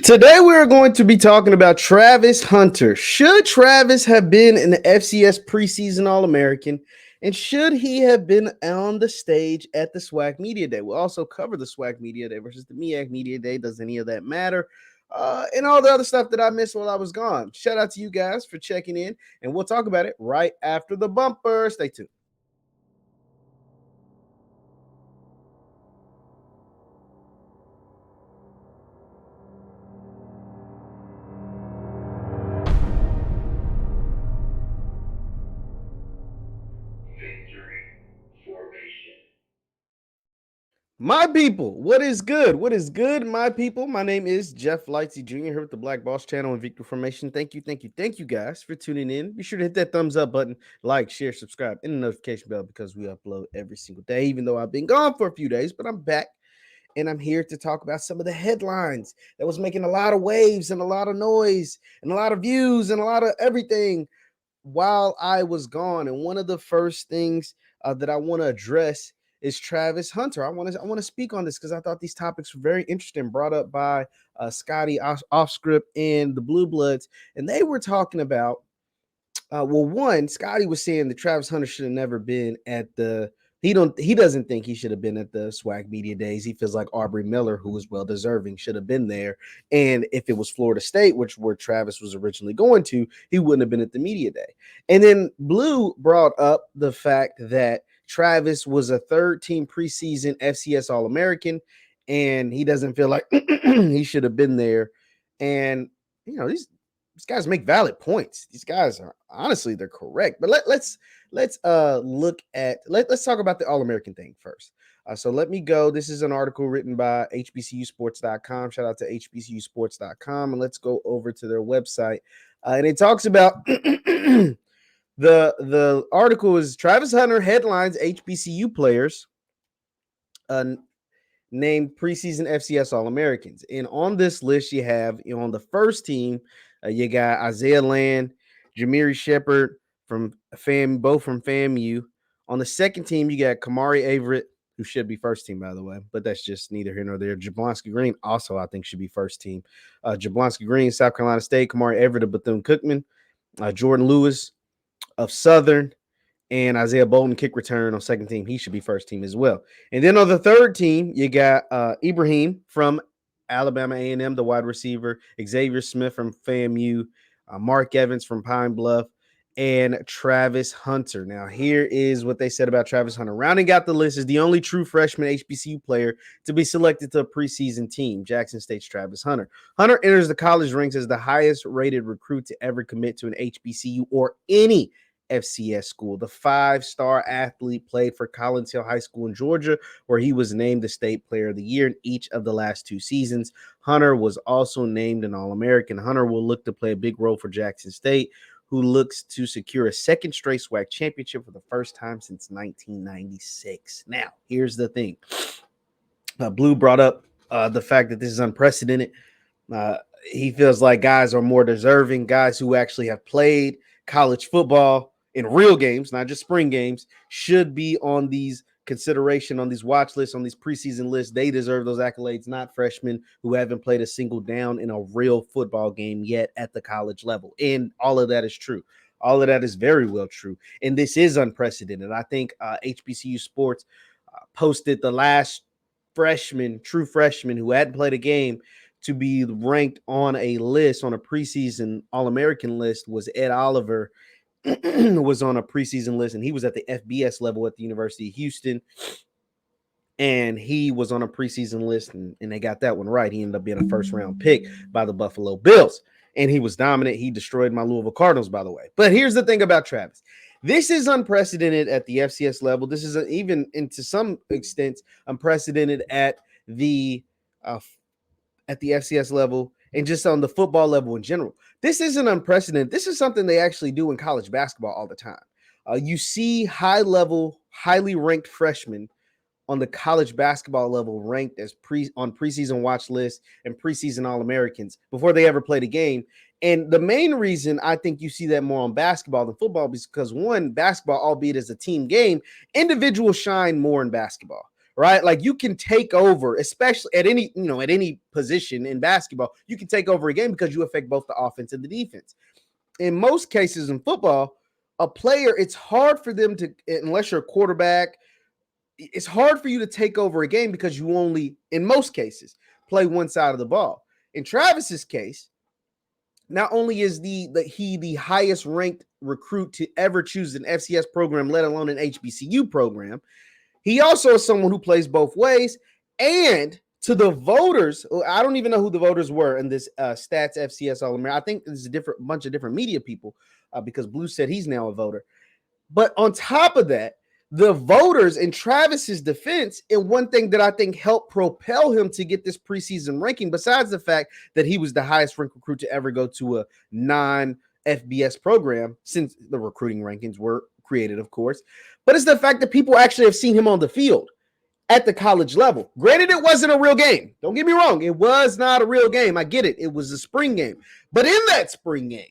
Today we're going to be talking about Travis Hunter. Should Travis have been in the FCS Preseason All-American? And should he have been on the stage at the SWAC Media Day? We'll also cover the SWAC Media Day versus the MEAC Media Day. Does any of that matter? And all the other stuff that I missed while I was gone. Shout out to you guys for checking in, and we'll talk about it right after the bumper. Stay tuned. My people, what is good? What is good, my people? My name is JeffLightsYJr. Here with the Black Boss Channel and Victory Formation. Thank you guys for tuning in. Be sure to hit that thumbs up button, like, share, subscribe, and the notification bell because we upload every single day, even though I've been gone for a few days, but I'm back and I'm here to talk about some of the headlines that was making a lot of waves and a lot of noise and a lot of views and a lot of everything while I was gone. And one of the first things that I want to address is Travis Hunter. I want to speak on this because I thought these topics were very interesting, brought up by Scotty Offscript and the Blue Bloods, and they were talking about. One, Scotty was saying that Travis Hunter should have never been at the. He doesn't think he should have been at the SWAC Media Days. He feels like Aubrey Miller, who was well deserving, should have been there. And if it was Florida State, which where Travis was originally going to, he wouldn't have been at the media day. And then Blue brought up the fact that Travis was a third-team preseason FCS All-American, and he doesn't feel like he should have been there. And these guys make valid points. These guys are honestly they're correct. But let's look at let's talk about the All-American thing first. So let me go. This is an article written by HBCUsports.com. Shout out to HBCUsports.com. And let's go over to their website. And it talks about the article is Travis Hunter headlines HBCU players named preseason FCS All-Americans. And on this list, you have on the first team, you got Isaiah Land, Jamiri Shepard from both from FAMU. On the second team, you got Kamari Averett, who should be first team, by the way, but that's just neither here nor there. Jablonski Green also, I think, should be first team. Jablonski Green, South Carolina State, Kamari Averett of Bethune-Cookman, Jordan Lewis of Southern, and Isaiah Bolden, kick return on second team. He should be first team as well. And then on the third team, you got Ibrahim from Alabama A&M, the wide receiver, Xavier Smith from FAMU, Mark Evans from Pine Bluff, and Travis Hunter. Now, here is what they said about Travis Hunter. Rounding out the list is the only true freshman HBCU player to be selected to a preseason team, Jackson State's Travis Hunter. Hunter enters the college ranks as the highest-rated recruit to ever commit to an HBCU or any FCS school. The five-star athlete played for Collins Hill High School in Georgia, where he was named the State Player of the Year in each of the last two seasons. Hunter was also named an All-American. Hunter will look to play a big role for Jackson State, who looks to secure a second straight SWAC championship for the first time since 1996. Now, here's the thing. Blue brought up the fact that this is unprecedented. He feels like guys are more deserving, guys who actually have played college football in real games, not just spring games, should be on these consideration, on these watch lists, on these preseason lists. They deserve those accolades, not freshmen who haven't played a single down in a real football game yet at the college level. And all of that is true. All of that is very well true. And this is unprecedented. I think HBCU Sports posted the last true freshman who hadn't played a game to be ranked on a list, on a preseason All-American list, was Ed Oliver. Was on a preseason list, and he was at the FBS level at the University of Houston, and he was on a preseason list, and they got that one right. He ended up being a first-round pick by the Buffalo Bills, and he was dominant. He destroyed my Louisville Cardinals, by the way. But here's the thing about Travis. This is unprecedented at the FCS level. This is even, and to some extent, unprecedented at the FCS level and just on the football level in general. This isn't unprecedented. This is something they actually do in college basketball all the time. You see high-level, highly ranked freshmen on the college basketball level ranked as on preseason watch lists and preseason All-Americans before they ever played a game. And the main reason I think you see that more on basketball than football is because, one, basketball, albeit as a team game, individuals shine more in basketball. right? Like you can take over, especially at any position in basketball, you can take over a game because you affect both the offense and the defense. In most cases in football, a player, it's hard for them to, unless you're a quarterback, it's hard for you to take over a game because you only, in most cases, play one side of the ball. In Travis's case, not only is he the highest ranked recruit to ever choose an FCS program, let alone an HBCU program, he also is someone who plays both ways. And to the voters, I don't even know who the voters were in this Stats FCS All-American. I think there's a bunch of different media people because Blue said he's now a voter. But on top of that, the voters in Travis's defense, and one thing that I think helped propel him to get this preseason ranking, besides the fact that he was the highest ranked recruit to ever go to a non-FBS program, since the recruiting rankings were created, of course, but it's the fact that people actually have seen him on the field at the college level. Granted, it wasn't a real game. Don't get me wrong. It was not a real game. I get it. It was a spring game. But in that spring game,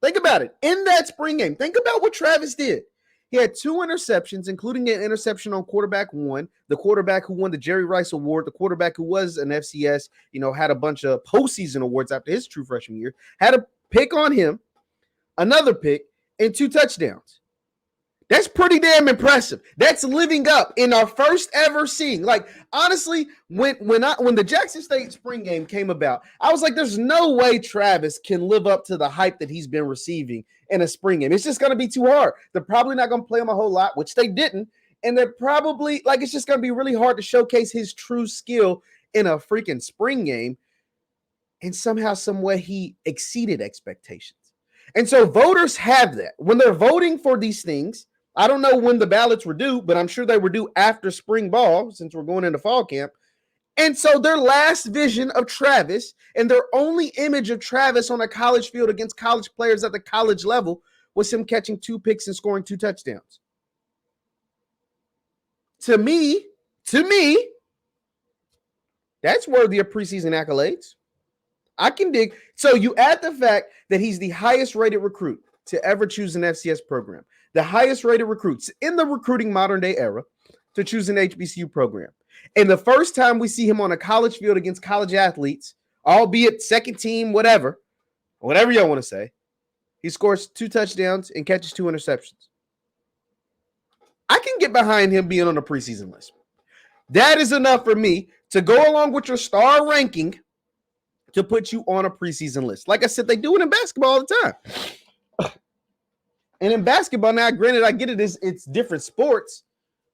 think about it. In that spring game, think about what Travis did. He had 2 interceptions, including an interception on quarterback 1, the quarterback who won the Jerry Rice Award, the quarterback who was an FCS, had a bunch of postseason awards after his true freshman year, had a pick on him, another pick, and 2 touchdowns. That's pretty damn impressive. That's living up in our first ever seeing. Like, honestly, when the Jackson State spring game came about, I was like, there's no way Travis can live up to the hype that he's been receiving in a spring game. It's just going to be too hard. They're probably not going to play him a whole lot, which they didn't. And they're probably, it's just going to be really hard to showcase his true skill in a freaking spring game. And somehow, some way, he exceeded expectations. And so voters have that. When they're voting for these things, I don't know when the ballots were due, but I'm sure they were due after spring ball since we're going into fall camp. And so their last vision of Travis and their only image of Travis on a college field against college players at the college level was him catching 2 picks and scoring 2 touchdowns. To me, that's worthy of preseason accolades. I can dig. So you add the fact that he's the highest rated recruit to ever choose an FCS program, the highest rated recruits in the recruiting modern day era to choose an HBCU program. And the first time we see him on a college field against college athletes, albeit second team, whatever y'all want to say, he scores 2 touchdowns and catches 2 interceptions. I can get behind him being on the preseason list. That is enough for me to go along with your star ranking to put you on a preseason list. Like I said, they do it in basketball all the time. And in basketball, now, granted, I get it, it's different sports,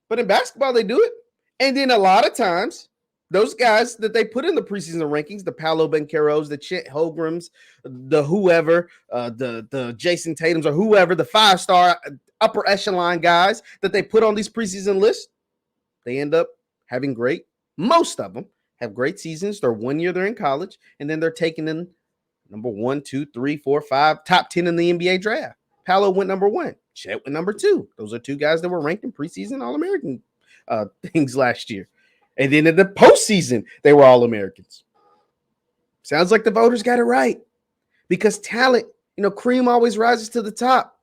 but in basketball, they do it. And then a lot of times, those guys that they put in the preseason rankings, the Paolo Bancheros, the Chet Holmgrens, the whoever, the Jason Tatums or whoever, the 5-star upper echelon guys that they put on these preseason lists, they end up having most of them have great seasons. They're 1 year, they're in college, and then they're taken in number 1, 2, 3, 4, 5, top 10 in the NBA draft. Paolo went number 1. Chet went number 2. Those are 2 guys that were ranked in preseason All-American things last year. And then in the postseason, they were All-Americans. Sounds like the voters got it right. Because talent, cream always rises to the top.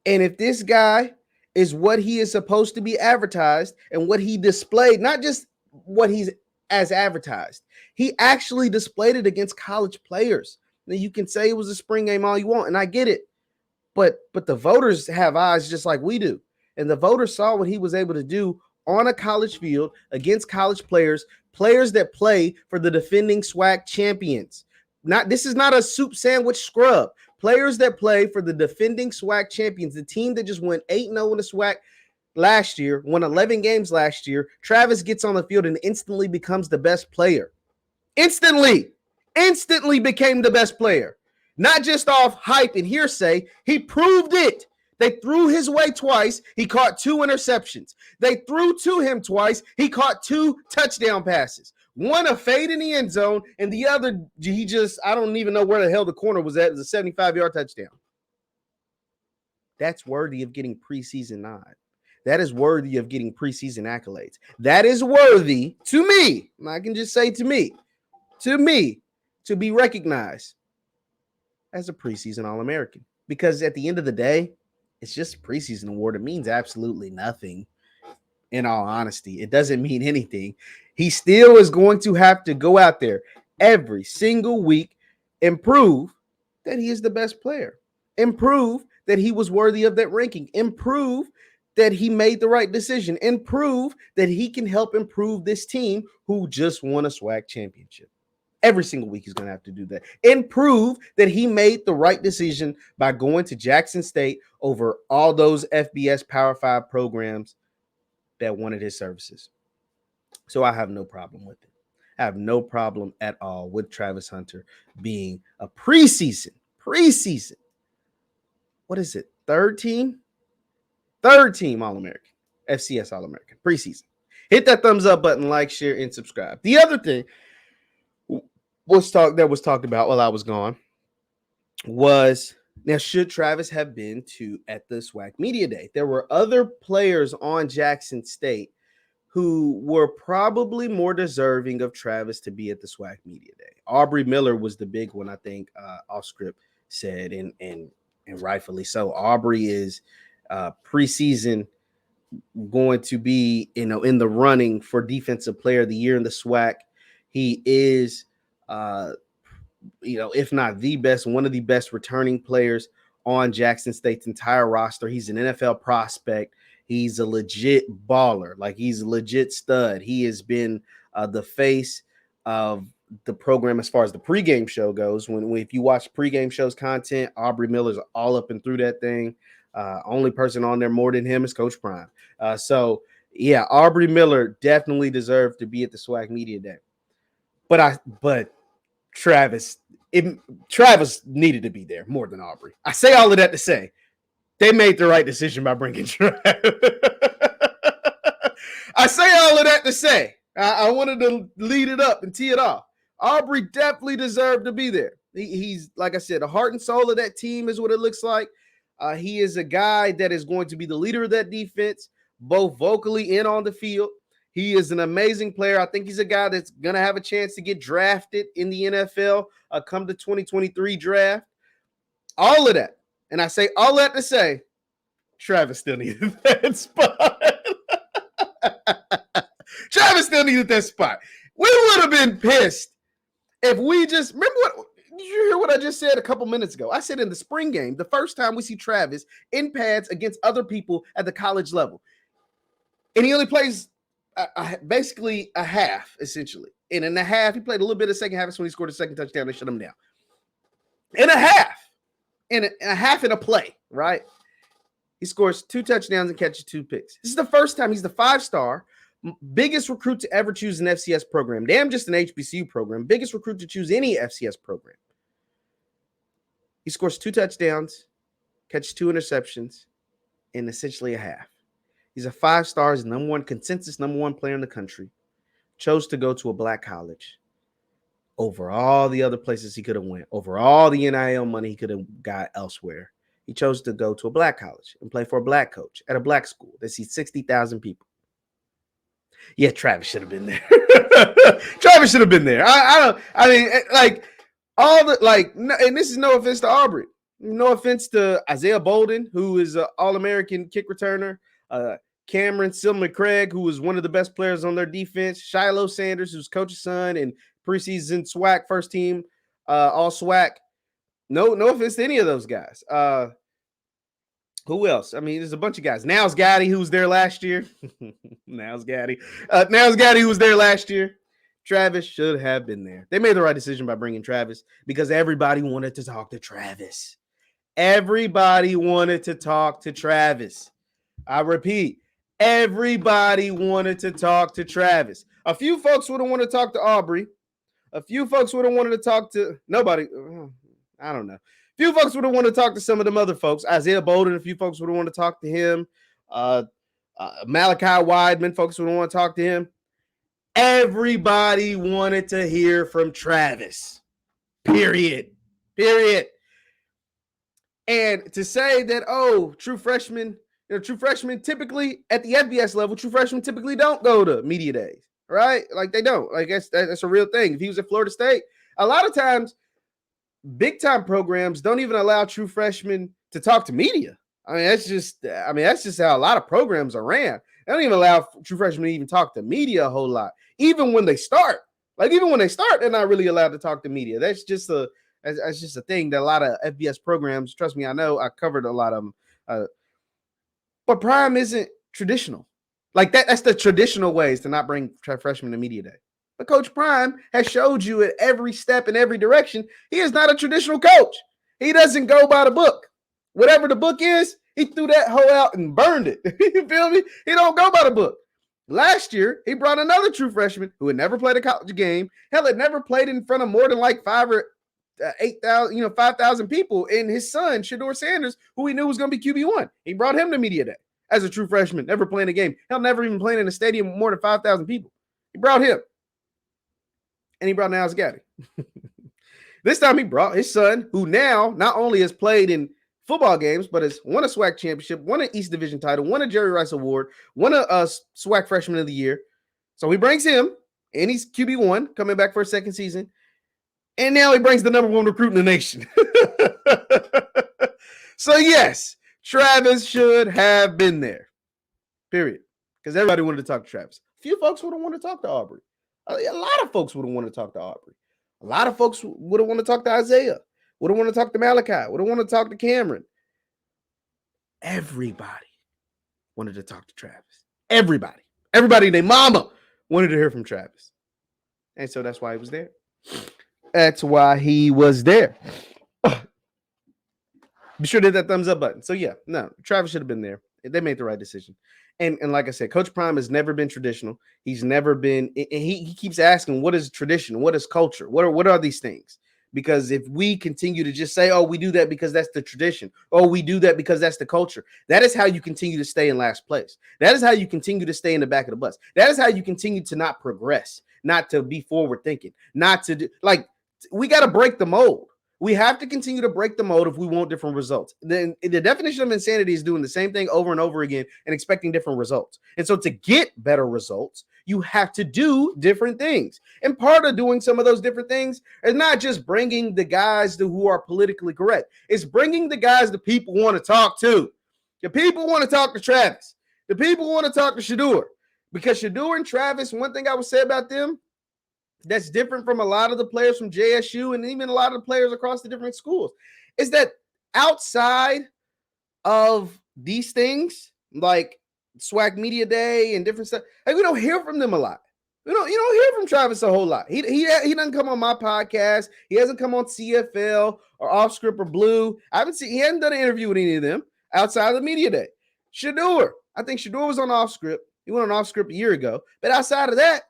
And if this guy is what he is supposed to be advertised and what he displayed, not just what he's as advertised, he actually displayed it against college players. Now, you can say it was a spring game all you want, and I get it. But the voters have eyes just like we do. And the voters saw what he was able to do on a college field against college players that play for the defending SWAC champions. This is not a soup sandwich scrub. Players that play for the defending SWAC champions, the team that just went 8-0 in the SWAC last year, won 11 games last year. Travis gets on the field and instantly becomes the best player. Instantly became the best player. Not just off hype and hearsay. He proved it. They threw his way twice. He caught 2 interceptions. They threw to him twice. He caught 2 touchdown passes. One a fade in the end zone, and the other, I don't even know where the hell the corner was at. It was a 75-yard touchdown. That's worthy of getting preseason nod. That is worthy of getting preseason accolades. That is worthy, to me, I can just say to me, to be recognized as a preseason All-American. Because at the end of the day, it's just a preseason award. It means absolutely nothing in all honesty. It doesn't mean anything. He still is going to have to go out there every single week and prove that he is the best player, and prove that he was worthy of that ranking, and prove that he made the right decision, and prove that he can help improve this team who just won a SWAC championship. Every single week he's going to have to do that and prove that he made the right decision by going to Jackson State over all those FBS Power 5 programs that wanted his services. So I have no problem with it. I have no problem at all with Travis Hunter being a preseason. What is it? Third team All-American, FCS All-American, preseason. Hit that thumbs up button, like, share, and subscribe. The other thing was talked about while I was gone was, now, should Travis have been at the SWAC Media Day? There were other players on Jackson State who were probably more deserving of Travis to be at the SWAC Media Day. Aubrey Miller was the big one, I think, off script said, and rightfully so. Aubrey is preseason going to be, in the running for Defensive Player of the Year in the SWAC. He is, if not the best, one of the best returning players on Jackson State's entire roster. He's an NFL prospect. He's a legit baller. Like, he's a legit stud. He has been the face of the program as far as the pregame show goes. If you watch pregame shows content, Aubrey Miller's all up and through that thing. Only person on there more than him is Coach Prime. So yeah, Aubrey Miller definitely deserved to be at the SWAC Media Day. But Travis needed to be there more than Aubrey. I say all of that to say they made the right decision by bringing Travis. I say all of that to say I wanted to lead it up and tee it off. Aubrey definitely deserved to be there. He's, like I said, the heart and soul of that team is what it looks like. He is a guy that is going to be the leader of that defense, both vocally and on the field. He is an amazing player. I think he's a guy that's going to have a chance to get drafted in the NFL come the 2023 draft. All of that. And I say all that to say, Travis still needed that spot. Travis still needed that spot. We would have been pissed if we just, remember what, did you hear what I just said a couple minutes ago? I said in the spring game, the first time we see Travis in pads against other people at the college level. And he only plays basically a half, essentially. And in the half, he played a little bit of second half. That's when he scored a second touchdown. They shut him down. In a half. In a half in a play, right? He scores 2 touchdowns and catches 2 picks. This is the first time. He's the 5-star, biggest recruit to ever choose an FCS program. Damn, just an HBCU program. Biggest recruit to choose any FCS program. He scores 2 touchdowns, catches 2 interceptions, in essentially a half. He's a 5-star, he's number one player in the country. Chose to go to a black college over all the other places he could have went, over all the NIL money he could have got elsewhere. He chose to go to a black college and play for a black coach at a black school that sees 60,000 people. Yeah, Travis should have been there. Travis should have been there. And this is no offense to Aubrey. No offense to Isaiah Bolden, who is an All-American kick returner. Cameron Silman-Craig, who was one of the best players on their defense. Shiloh Sanders, who's coach's son and preseason SWAC first team, all SWAC. No offense to any of those guys. Who else? I mean, there's a bunch of guys. Now's Gaddy, who was there last year. Now's Gaddy, who was there last year. Travis should have been there. They made the right decision by bringing Travis because everybody wanted to talk to Travis. Everybody wanted to talk to Travis. I repeat, everybody wanted to talk to Travis. A few folks would have wanted to talk to Aubrey. A few folks would have wanted to talk to nobody. I don't know. A few folks would have wanted to talk to some of them other folks. Isaiah Bolden, a few folks would have wanted to talk to him. Malachi Weidman, folks would have wanted to talk to him. Everybody wanted to hear from Travis. Period. And to say that, true freshmen typically at the FBS level, true freshmen typically don't go to media days, right? Like they don't. Like that's a real thing. If he was at Florida State, a lot of times big time programs don't even allow true freshmen to talk to media. That's just how a lot of programs are ran. They don't even allow true freshmen to even talk to media a whole lot. Even when they start, they're not really allowed to talk to media. That's just a thing that a lot of FBS programs, trust me, I know, I covered a lot of them. But Prime isn't traditional. Like that's the traditional ways to not bring freshmen to media day. But Coach Prime has showed you at every step in every direction, he is not a traditional coach. He doesn't go by the book. Whatever the book is, he threw that hoe out and burned it. You feel me? He don't go by the book. Last year, he brought another true freshman who had never played a college game. Hell, had never played in front of more than like 5,000 people. And his son, Deion Sanders, who he knew was going to be QB1. He brought him to media day as a true freshman, never playing a game. Hell, never even playing in a stadium with more than 5,000 people. He brought him. And he brought Niles Gaddy. This time he brought his son, who now not only has played in football games, but has won a SWAC championship, won an East Division title, won a Jerry Rice Award, won a SWAC Freshman of the Year. So he brings him, and he's QB1, coming back for a second season. And now he brings the number one recruit in the nation. So yes, Travis should have been there, period. Because everybody wanted to talk to Travis. A few folks would have wanted to talk to Aubrey. A lot of folks would have wanted to talk to Aubrey. A lot of folks would have wanted to talk to Isaiah. Would have wanted to talk to Malachi. Would have wanted to talk to Cameron. Everybody wanted to talk to Travis. Everybody and their mama wanted to hear from Travis. And so that's why he was there. Be sure to hit that thumbs up button. So yeah, no, Travis should have been there. They made the right decision. And like I said, Coach Prime has never been traditional. He's never been, and he keeps asking, what is tradition? What is culture? What are these things? Because if we continue to just say, oh, we do that because that's the tradition, oh, we do that because that's the culture, that is how you continue to stay in last place. That is how you continue to stay in the back of the bus. That is how you continue to not progress, not to be forward thinking, not to do, like, we got to break the mold. We have to continue to break the mold if we want different results. Then the definition of insanity is doing the same thing over and over again and expecting different results. And so to get better results, you have to do different things. And part of doing some of those different things is not just bringing the guys who are politically correct. It's bringing the guys the people want to talk to. The people want to talk to Travis. The people want to talk to Shedeur. Because Shedeur and Travis, one thing I would say about them, that's different from a lot of the players from JSU and even a lot of the players across the different schools, is that outside of these things, like SWAC Media Day and different stuff, like, we don't hear from them a lot. You don't hear from Travis a whole lot. He doesn't come on my podcast. He hasn't come on CFL or Off Script or Blue. He hasn't done an interview with any of them outside of the Media Day. Shedeur, I think Shedeur was on Off Script. He went on Off Script a year ago. But outside of that,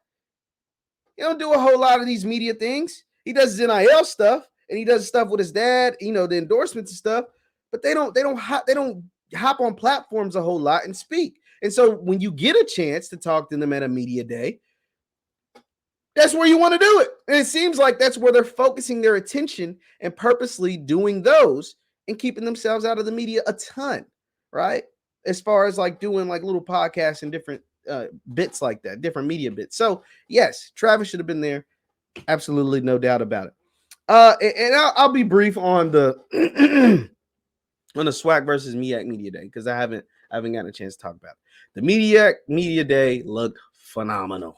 he don't do a whole lot of these media things. He does his NIL stuff, and he does stuff with his dad, the endorsements and stuff. But they don't hop on platforms a whole lot and speak. And so when you get a chance to talk to them at a media day, that's where you want to do it. And it seems like that's where they're focusing their attention and purposely doing those and keeping themselves out of the media a ton, right? As far as like doing like little podcasts and different bits like that, different media bits. So yes, Travis should have been there. Absolutely, no doubt about it. And I'll be brief on the on the SWAC versus MEAC Media Day because I haven't gotten a chance to talk about it. The MEAC Media Day looked phenomenal.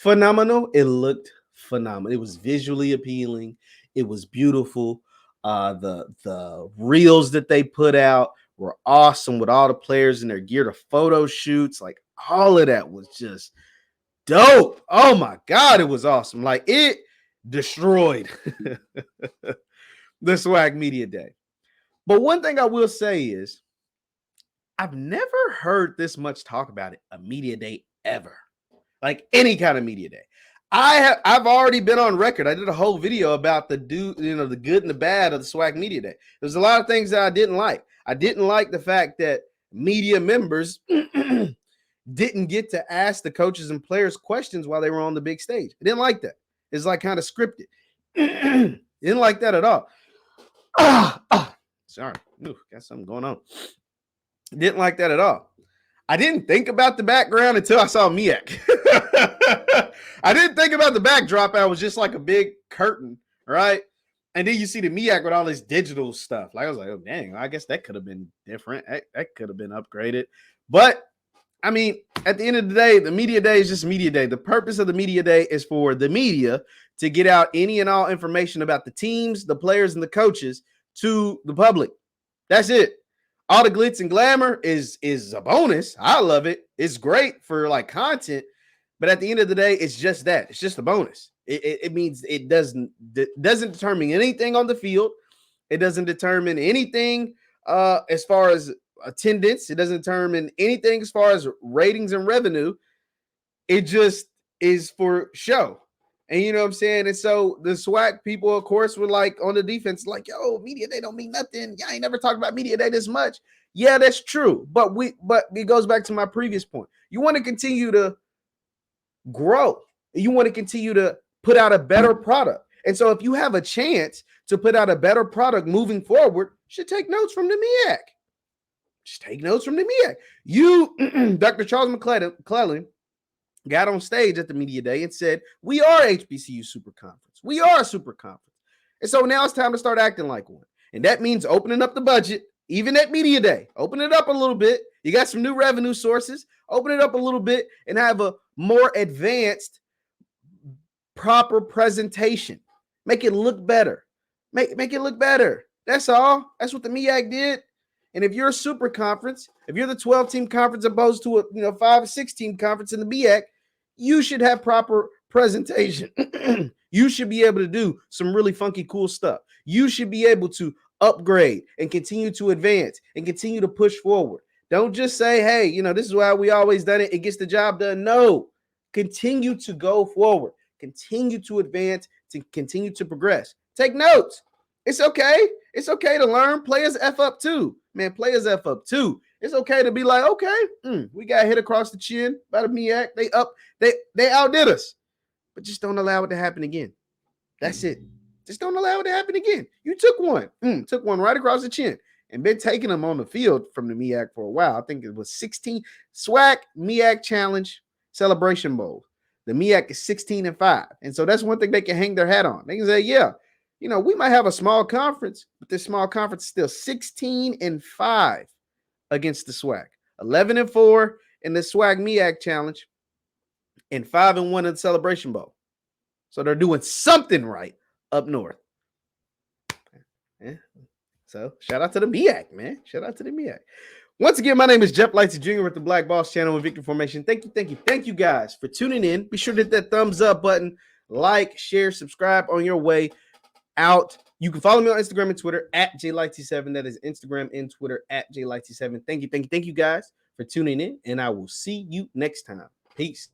It looked phenomenal. It was visually appealing. It was beautiful. The reels that they put out were awesome with all the players in their gear, the photo shoots, like all of that was just dope. Oh my God, it was awesome. Like, it destroyed the SWAC Media Day. But one thing I will say is I've never heard this much talk about it, a media day ever. Like any kind of media day. I've already been on record. I did a whole video about the good and the bad of the SWAC Media Day. There's a lot of things that I didn't like. I didn't like the fact that media members didn't get to ask the coaches and players questions while they were on the big stage. I didn't like that. It's like kind of scripted. Didn't like that at all. Sorry. Ooh, got something going on. Didn't like that at all. I didn't think about the background until I saw MEAC. I didn't think about the backdrop. I was just like a big curtain, right? And then you see the MEAC with all this digital stuff. Like, I was like, oh, dang, I guess that could have been different. That could have been upgraded. But I mean, at the end of the day, the media day is just media day. The purpose of the media day is for the media to get out any and all information about the teams, the players, and the coaches to the public. That's it. All the glitz and glamour is a bonus. I love it. It's great for like content, but at the end of the day, it's just that. It's just a bonus. It means it doesn't determine anything on the field. It doesn't determine anything as far as attendance. It doesn't determine anything as far as ratings and revenue. It just is for show. And you know what I'm saying? And so the SWAC people, of course, were like on the defense, like, yo, media day don't mean nothing. Y'all ain't never talked about media day this much. Yeah, that's true. But it goes back to my previous point. You want to continue to grow. You want to continue to put out a better product. And so if you have a chance to put out a better product moving forward, you should take notes from the MEAC. Just take notes from the MEAC. You, Dr. Charles McClellan, got on stage at the media day and said, we are HBCU Super Conference. We are a super conference. And so now it's time to start acting like one. And that means opening up the budget, even at media day. Open it up a little bit. You got some new revenue sources. Open it up a little bit and have a more advanced, proper presentation. Make it look better. Make it look better. That's all. That's what the MEAC did. And if you're a super conference, if you're the 12-team conference opposed to a 5 or 6-team conference in the MEAC, you should have proper presentation. You should be able to do some really funky, cool stuff. You should be able to upgrade and continue to advance and continue to push forward. Don't just say, hey, this is why we always done it. It gets the job done. No, continue to go forward. Continue to advance, to continue to progress. Take notes. It's okay. It's okay to learn. Players F up too. Man, players F up too. It's okay to be like, okay, we got hit across the chin by the MEAC. They outdid us. But just don't allow it to happen again. That's it. Just don't allow it to happen again. You took one right across the chin and been taking them on the field from the MEAC for a while. I think it was 16 SWAC MEAC Challenge Celebration Bowl. The MEAC is 16-5. And so that's one thing they can hang their hat on. They can say, yeah, we might have a small conference, but this small conference is still 16-5 against the SWAC. 11-4 in the SWAC MEAC Challenge and 5-1 in the Celebration Bowl. So they're doing something right up north. Yeah. So shout out to the MEAC, man. Shout out to the MEAC. Once again, my name is JeffLightsyJr with the Black Boss channel and Victory Formation. Thank you guys for tuning in. Be sure to hit that thumbs up button, like, share, subscribe on your way out. You can follow me on Instagram and Twitter at JLightsy7. That is Instagram and Twitter at JLightsy7. Thank you guys for tuning in, and I will see you next time. Peace.